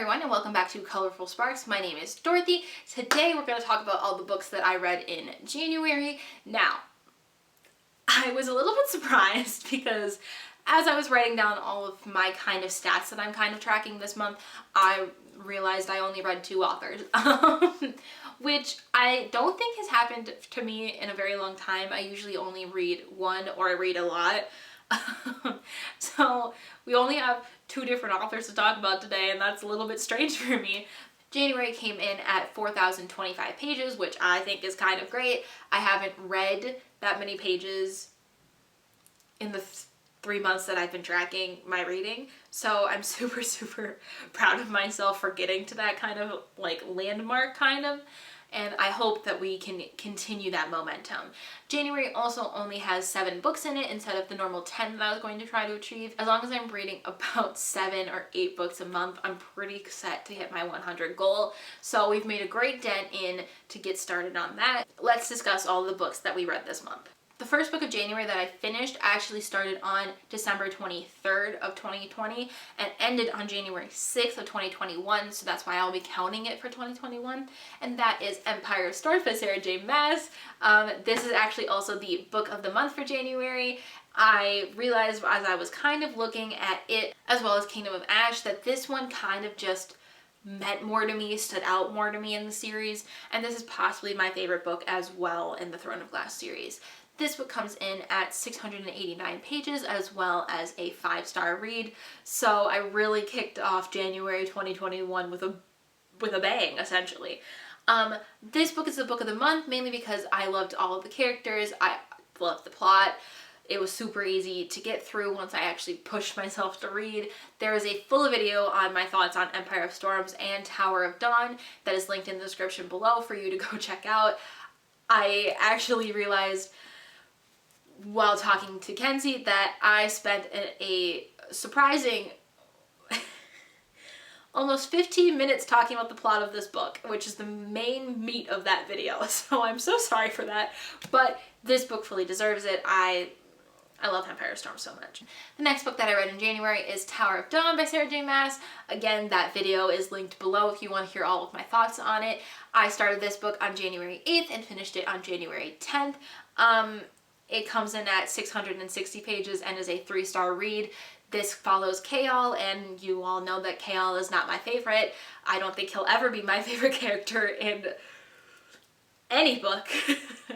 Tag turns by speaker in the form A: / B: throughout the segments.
A: everyone, and welcome back to Colorful Sparks. My name is Dorothy. Today we're going to talk about all the books that I read in January. Now, I was a little bit surprised because as I was writing down all of my kind of stats that I'm kind of tracking this month, I realized I only read 2 authors, which I don't think has happened to me in a very long time. I usually only read 1 or I read a lot. So we only have 2 different authors to talk about today, and that's a little bit strange for me. January came in at 4,025 pages, which I think is kind of great. I haven't read that many pages in the 3 months that I've been tracking my reading, so I'm super proud of myself for getting to that kind of like landmark kind of, and I hope that we can continue that momentum. January also only has 7 books in it instead of the normal 10 that I was going to try to achieve. As long as I'm reading about 7 or 8 books a month, I'm pretty set to hit my 100 goal. So we've made a great dent in to get started on that. Let's discuss all the books that we read this month. The first book of January that I finished actually started on December 23rd of 2020 and ended on January 6th of 2021, so that's why I'll be counting it for 2021, and that is Empire of Storms by Sarah J. Maas. This is actually also the book of the month for January. I realized as I was kind of looking at it, as well as Kingdom of Ash, that this one kind of just meant more to me, stood out more to me in the series, and this is possibly my favorite book as well in the Throne of Glass series. This book comes in at 689 pages as well as a 5-star read, so I really kicked off January 2021 with a bang, essentially. This book is the book of the month mainly because I loved all of the characters, I loved the plot. It was super easy to get through once I actually pushed myself to read. There is a full video on my thoughts on Empire of Storms and Tower of Dawn that is linked in the description below for you to go check out. I actually realized while talking to Kenzie that I spent a surprising almost 15 minutes talking about the plot of this book, which is the main meat of that video, so I'm so sorry for that, but this book fully deserves it. I love Empire of Storms so much. The next book that I read in January is Tower of Dawn by Sarah J. Maas. Again, that video is linked below if you want to hear all of my thoughts on it. I started this book on January 8th and finished it on January 10th. It comes in at 660 pages and is a 3-star read. This follows Kale, and you all know that Kale is not my favorite. I don't think he'll ever be my favorite character in any book.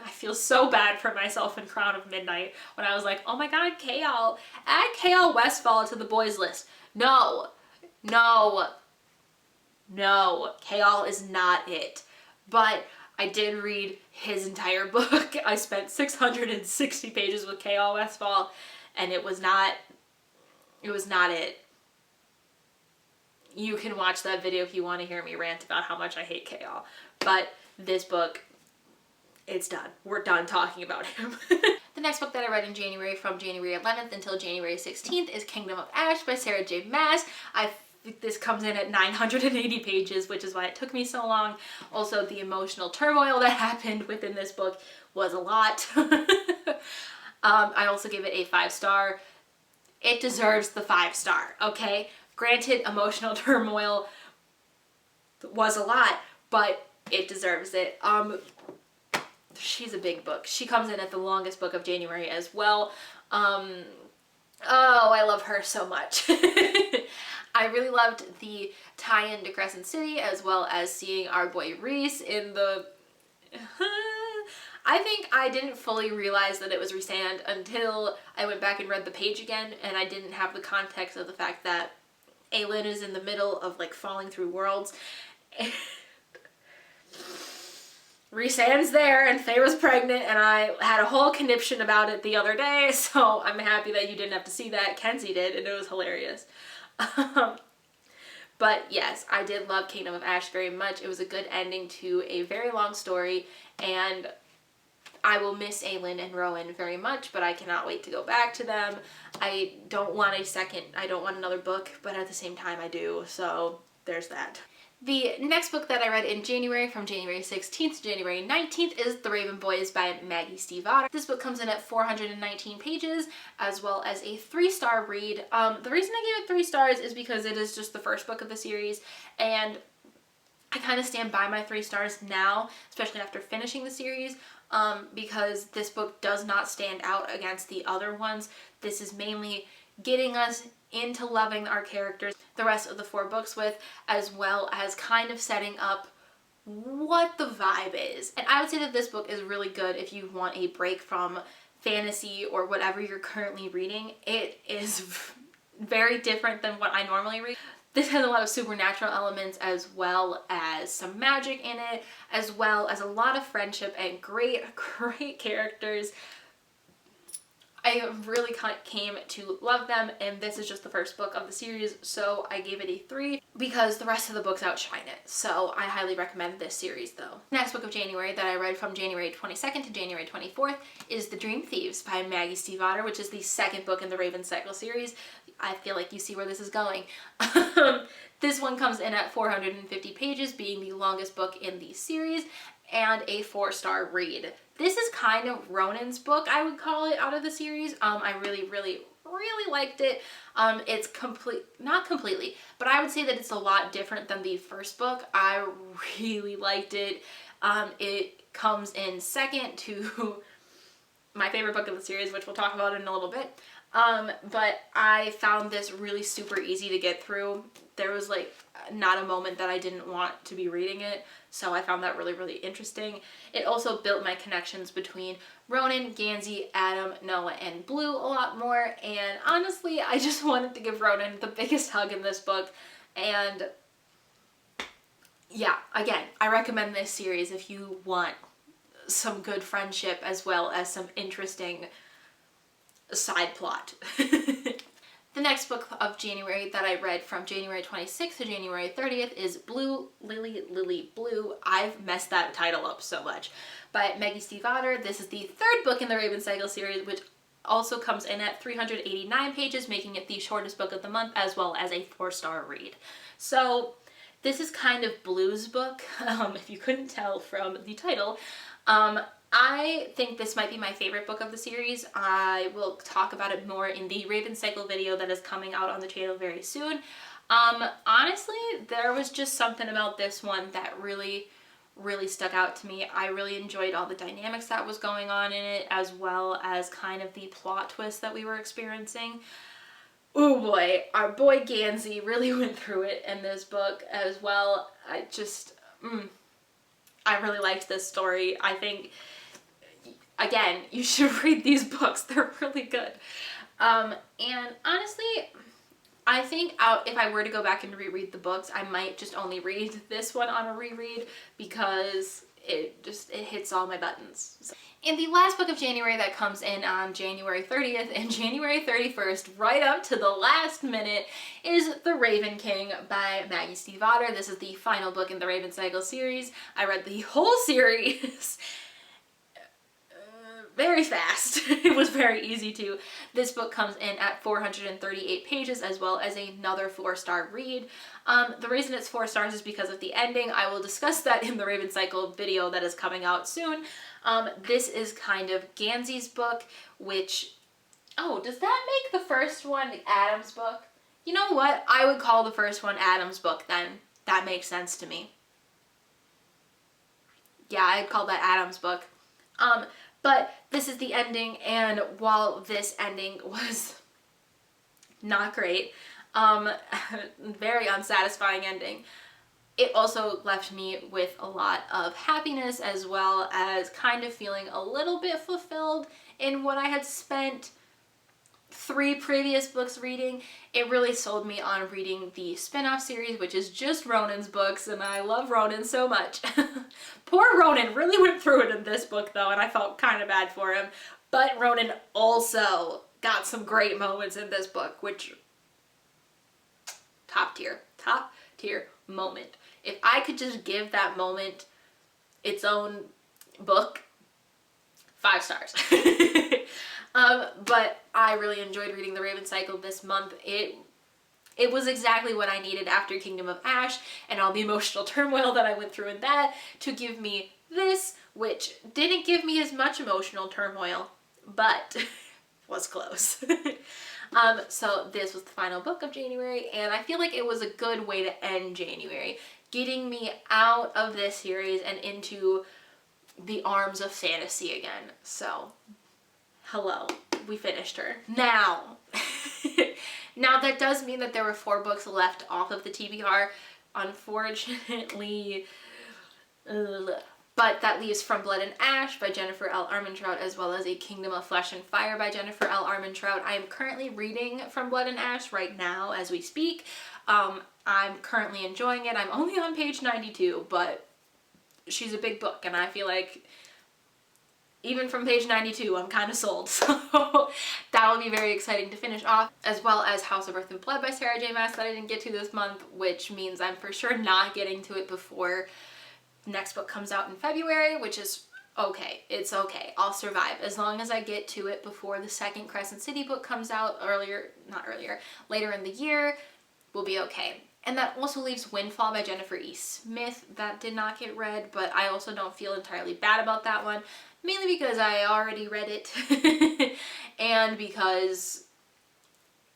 A: I feel so bad for myself in Crown of Midnight when I was like, oh my god, Kale, add Kale Westfall to the boys list. No, Kale is not it. But I did read his entire book. I spent 660 pages with Kale Westfall, and it was not it. You can watch that video if you want to hear me rant about how much I hate Kale. But this book, it's done. We're done talking about him. The next book that I read in January from January 11th until January 16th is Kingdom of Ash by Sarah J. Maas. This comes in at 980 pages, which is why it took me so long. Also, the emotional turmoil that happened within this book was a lot. I also give it a 5-star. It deserves the 5-star, okay? Granted, emotional turmoil was a lot, but it deserves it. She's a big book. She comes in at the longest book of January as well. Oh, I love her so much. I really loved the tie-in to Crescent City, as well as seeing our boy Rhys in the... I think I didn't fully realize that it was Rhysand until I went back and read the page again, and I didn't have the context of the fact that Aelin is in the middle of like falling through worlds. And Rhysand's there and Feyre's pregnant, and I had a whole conniption about it the other day, so I'm happy that you didn't have to see that. Kenzie did, and it was hilarious. But yes, I did love Kingdom of Ash very much. It was a good ending to a very long story, and I will miss Aelin and Rowan very much, but I cannot wait to go back to them. I don't want another book, but at the same time I do, so there's that. The next book that I read in January, from January 16th to January 19th, is The Raven Boys by Maggie Stiefvater. This book comes in at 419 pages, as well as a 3-star read. The reason I gave it 3 stars is because it is just the first book of the series, and I kind of stand by my 3 stars now, especially after finishing the series, because this book does not stand out against the other ones. This is mainly getting us into loving our characters the rest of the 4 books with, as well as kind of setting up what the vibe is. And I would say that this book is really good if you want a break from fantasy or whatever you're currently reading. It is very different than what I normally read. This has a lot of supernatural elements, as well as some magic in it, as well as a lot of friendship and great characters. I really came to love them, and this is just the first book of the series, so I gave it a 3 because the rest of the books outshine it. So I highly recommend this series though. Next book of January that I read, from January 22nd to January 24th, is The Dream Thieves by Maggie Stiefvater, which is the 2nd book in the Raven Cycle series. I feel like you see where this is going. This one comes in at 450 pages, being the longest book in the series, and a 4-star read. This is kind of Ronan's book, I would call it, out of the series. I really liked it. It's not completely, but I would say that it's a lot different than the first book. I really liked it. It comes in second to my favorite book of the series, which we'll talk about in a little bit. But I found this really super easy to get through. There was like not a moment that I didn't want to be reading it, so I found that really interesting. It also built my connections between Ronan, Gansey, Adam, Noah, and Blue a lot more, and honestly, I just wanted to give Ronan the biggest hug in this book. And yeah, again, I recommend this series if you want some good friendship as well as some interesting side plot. The next book of January that I read, from January 26th to January 30th, is Blue, Lily, Blue. I've messed that title up so much. By Maggie Stiefvater. This is the 3rd book in the Raven Cycle series, which also comes in at 389 pages, making it the shortest book of the month, as well as a 4-star read. So this is kind of Blue's book, if you couldn't tell from the title. I think this might be my favorite book of the series. I will talk about it more in the Raven Cycle video that is coming out on the channel very soon. Honestly, there was just something about this one that really stuck out to me. I really enjoyed all the dynamics that was going on in it, as well as kind of the plot twist that we were experiencing. Oh boy, our boy Gansey really went through it in this book as well. I really liked this story. I think, again, you should read these books. They're really good. And honestly, I think if I were to go back and reread the books, I might just only read this one on a reread, because it hits all my buttons. So. And the last book of January that comes in on January 30th and January 31st, right up to the last minute, is The Raven King by Maggie Stiefvater. This is the final book in the Raven Cycle series. I read the whole series very fast. It was very easy to. This book comes in at 438 pages, as well as another 4-star read. The reason it's 4 stars is because of the ending. I will discuss that in the Raven Cycle video that is coming out soon. This is kind of Gansey's book, which, does that make the first one Adam's book? You know what? I would call the first one Adam's book then. That makes sense to me. Yeah, I'd call that Adam's book. But this is the ending, and while this ending was not great, very unsatisfying ending, it also left me with a lot of happiness, as well as kind of feeling a little bit fulfilled in what I had spent 3 previous books reading. It really sold me on reading the spin-off series, which is just Ronan's books, and I love Ronan so much. Poor Ronan really went through it in this book though, and I felt kind of bad for him. But Ronan also got some great moments in this book, which top tier moment. If I could just give that moment its own book, 5 stars. But I really enjoyed reading The Raven Cycle this month. It It was exactly what I needed after Kingdom of Ash and all the emotional turmoil that I went through in that, to give me this, which didn't give me as much emotional turmoil, but was close. So this was the final book of January, and I feel like it was a good way to end January, getting me out of this series and into the arms of fantasy again. So, hello, we finished her. Now, now that does mean that there were 4 books left off of the TBR, unfortunately, but that leaves From Blood and Ash by Jennifer L. Armentrout, as well as A Kingdom of Flesh and Fire by Jennifer L. Armentrout. I am currently reading From Blood and Ash right now as we speak. I'm currently enjoying it. I'm only on page 92, but she's a big book, and I feel like even from page 92, I'm kind of sold. So that will be very exciting to finish off, as well as House of Earth and Blood by Sarah J. Maas that I didn't get to this month, which means I'm for sure not getting to it before next book comes out in February, which is okay. It's okay. I'll survive. As long as I get to it before the second Crescent City book comes out later in the year, we'll be okay. And that also leaves Windfall by Jennifer E. Smith. That did not get read, but I also don't feel entirely bad about that one, mainly because I already read it and because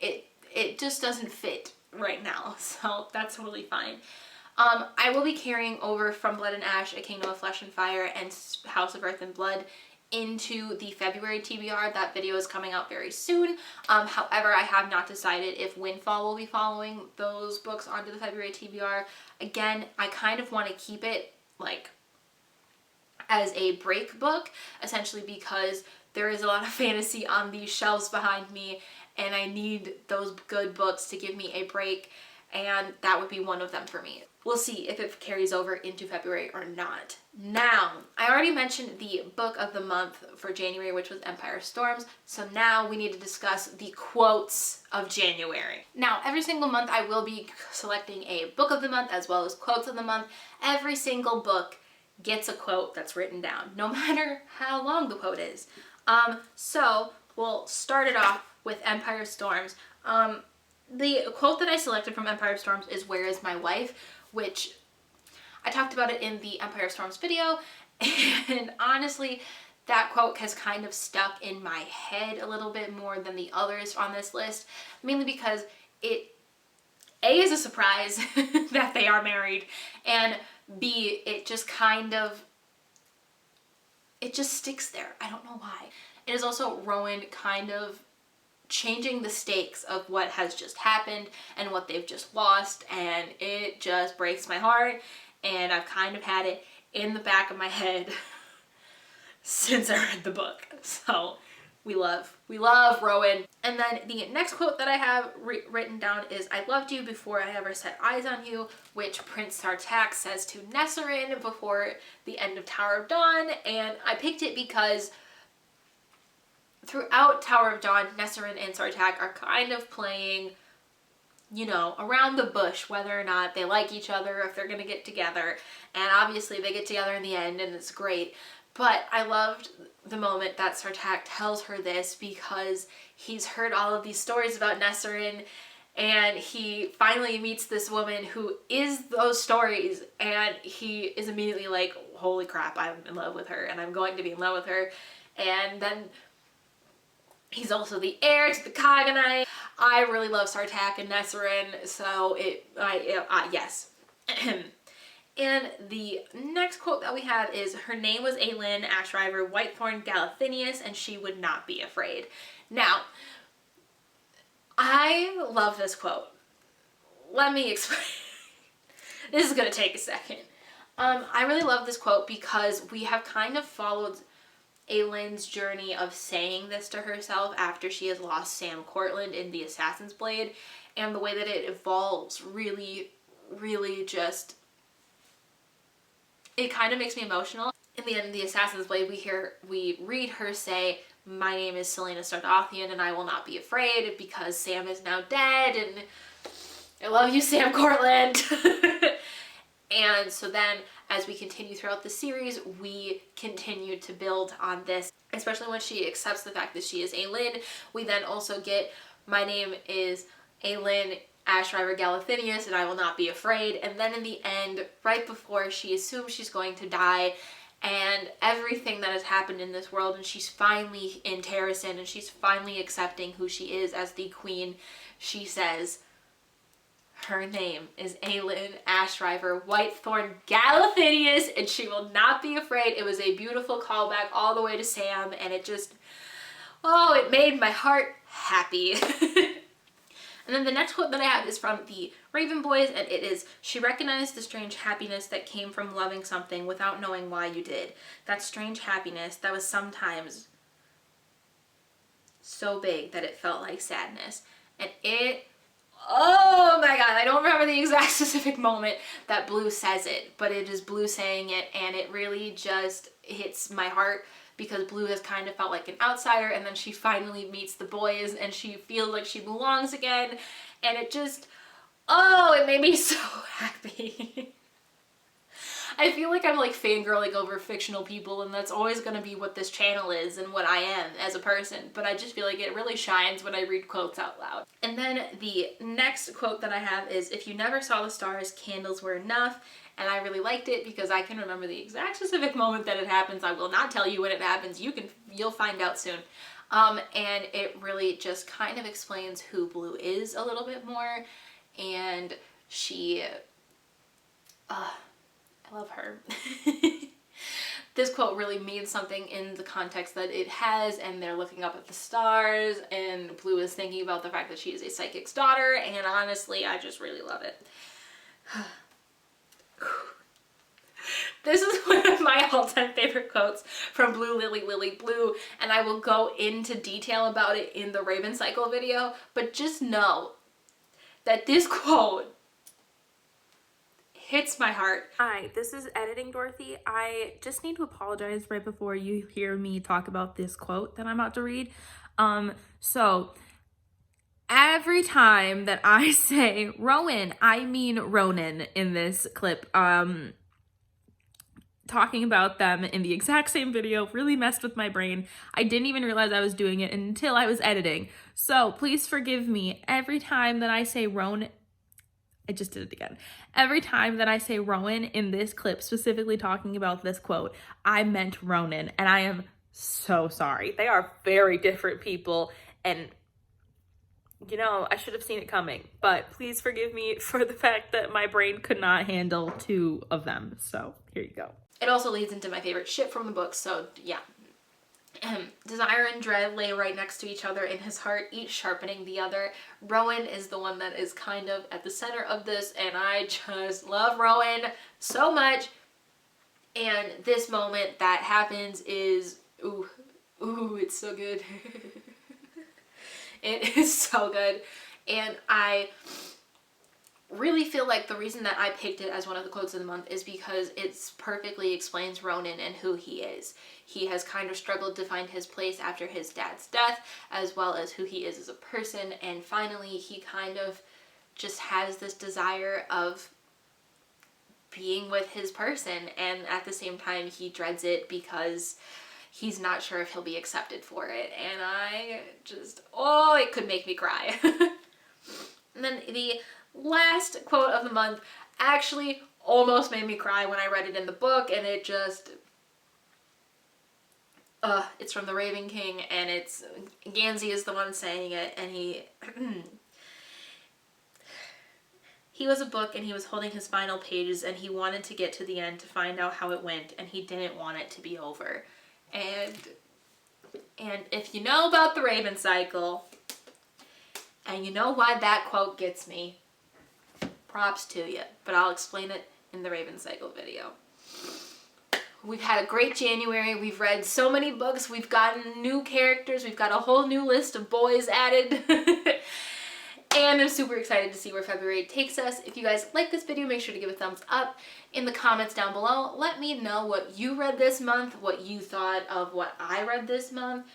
A: it just doesn't fit right now, so that's totally fine. I will be carrying over From Blood and Ash, A Kingdom of Flesh and Fire, and House of Earth and Blood into the February TBR. That video is coming out very soon. However, I have not decided if Windfall will be following those books onto the February TBR. Again, I kind of want to keep it like as a break book, essentially because there is a lot of fantasy on these shelves behind me, and I need those good books to give me a break, and that would be one of them for me. We'll see if it carries over into February or not. Now, I already mentioned the book of the month for January, which was Empire Storms, so now we need to discuss the quotes of January. Now, every single month I will be selecting a book of the month as well as quotes of the month. Every single book gets a quote that's written down, no matter how long the quote is. So we'll start it off with Empire Storms. The quote that I selected from Empire Storms is "Where is my wife?", which I talked about it in the Empire Storms video, and honestly, that quote has kind of stuck in my head a little bit more than the others on this list, mainly because it, A, is a surprise that they are married, and B, it just sticks there. I don't know why. It is also Rowan kind of changing the stakes of what has just happened and what they've just lost, and it just breaks my heart, and I've kind of had it in the back of my head since I read the book. So we love Rowan. And then the next quote that I have written down is "I loved you before I ever set eyes on you," which Prince Sartak says to Nesserin before the end of Tower of Dawn, and I picked it because throughout Tower of Dawn, Nesserin and Sartak are kind of playing, you know, around the bush, whether or not they like each other, if they're going to get together. And obviously they get together in the end, and it's great. But I loved the moment that Sartak tells her this, because he's heard all of these stories about Nesserin, and he finally meets this woman who is those stories, and he is immediately like, holy crap, I'm in love with her, and I'm going to be in love with her. And then he's also the heir to the Khaganate. I really love Sartak and Nesserin, so yes. And the next quote that we have is, "Her name was Aelin Ashriver Whitethorn Galathinius, and she would not be afraid." Now, I love this quote. Let me explain. This is going to take a second. I really love this quote because we have kind of followed Aelin's journey of saying this to herself after she has lost Sam Cortland in the Assassin's Blade, and the way that it evolves really, really just, it kind of makes me emotional. In the end of the Assassin's Blade, we read her say, "My name is Selena Sardathian, and I will not be afraid because Sam is now dead, and I love you, Sam Cortland." And so then, as we continue throughout the series, we continue to build on this, especially when she accepts the fact that she is Aelin. We then also get, "My name is Aelin, Ash Driver Galathinius and I will not be afraid. And then in the end, right before she assumes she's going to die, and everything that has happened in this world, and she's finally in Terrasen, and she's finally accepting who she is as the queen, she says, her name is Aelin Ashriver Whitethorn Galathinius, and she will not be afraid. It was a beautiful callback all the way to Sam, and it just, oh, it made my heart happy. And then the next quote that I have is from the Raven Boys, and it is, she recognized the strange happiness that came from loving something without knowing why you did. That strange happiness that was sometimes so big that it felt like sadness. And it, oh my god, I don't remember the exact specific moment that Blue says it, but it is Blue saying it, and it really just hits my heart, because Blue has kind of felt like an outsider, and then she finally meets the boys and she feels like she belongs again, and it just, oh, it made me so happy. I feel like I'm like fangirling over fictional people, and that's always going to be what this channel is and what I am as a person, but I just feel like it really shines when I read quotes out loud. And then the next quote that I have is, if you never saw the stars, candles were enough. And I really liked it because I can remember the exact specific moment that it happens. I will not tell you when it happens. You'll find out soon. And it really just kind of explains who Blue is a little bit more. And she, I love her. This quote really means something in the context that it has, and they're looking up at the stars, and Blue is thinking about the fact that she is a psychic's daughter, and honestly, I just really love it. This is one of my all-time favorite quotes from Blue Lily Lily Blue, and I will go into detail about it in the Raven Cycle video, but just know that this quote hits my heart. Hi, this is Editing Dorothy. I just need to apologize right before you hear me talk about this quote that I'm about to read. So every time that I say Rowan, I mean Ronan in this clip. Talking about them in the exact same video really messed with my brain. I didn't even realize I was doing it until I was editing. So please forgive me. Every time that I say Rowan, I just did it again. Every time that I say Rowan in this clip, specifically talking about this quote, I meant Ronan, and I am so sorry. They are very different people, and you know, I should have seen it coming, but please forgive me for the fact that my brain could not handle two of them. So here you go. It also leads into my favorite shit from the book, so yeah. Desire and Dread lay right next to each other in his heart, each sharpening the other. Rowan is the one that is kind of at the center of this, and I just love Rowan so much. And this moment that happens is, ooh, it's so good. It is so good. And I really feel like the reason that I picked it as one of the quotes of the month is because it perfectly explains Ronan and who he is. He has kind of struggled to find his place after his dad's death, as well as who he is as a person, and finally he kind of just has this desire of being with his person, and at the same time he dreads it because he's not sure if he'll be accepted for it, and I just, oh, it could make me cry. And then the last quote of the month actually almost made me cry when I read it in the book, and it just, it's from the Raven King, and it's, Gansey is the one saying it, and he was a book, and he was holding his final pages, and he wanted to get to the end to find out how it went, and he didn't want it to be over. And if you know about the Raven Cycle, and you know why that quote gets me, props to you, but I'll explain it in the Raven Cycle video. We've had a great January. We've read so many books. We've gotten new characters. We've got a whole new list of boys added. And I'm super excited to see where February takes us. If you guys like this video, make sure to give a thumbs up. In the comments down below, let me know what you read this month, what you thought of what I read this month.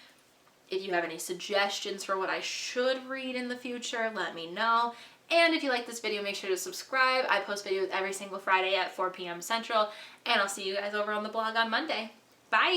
A: If you have any suggestions for what I should read in the future, let me know. And if you like this video, make sure to subscribe. I post videos every single Friday at 4 p.m. Central, and I'll see you guys over on the blog on Monday. Bye!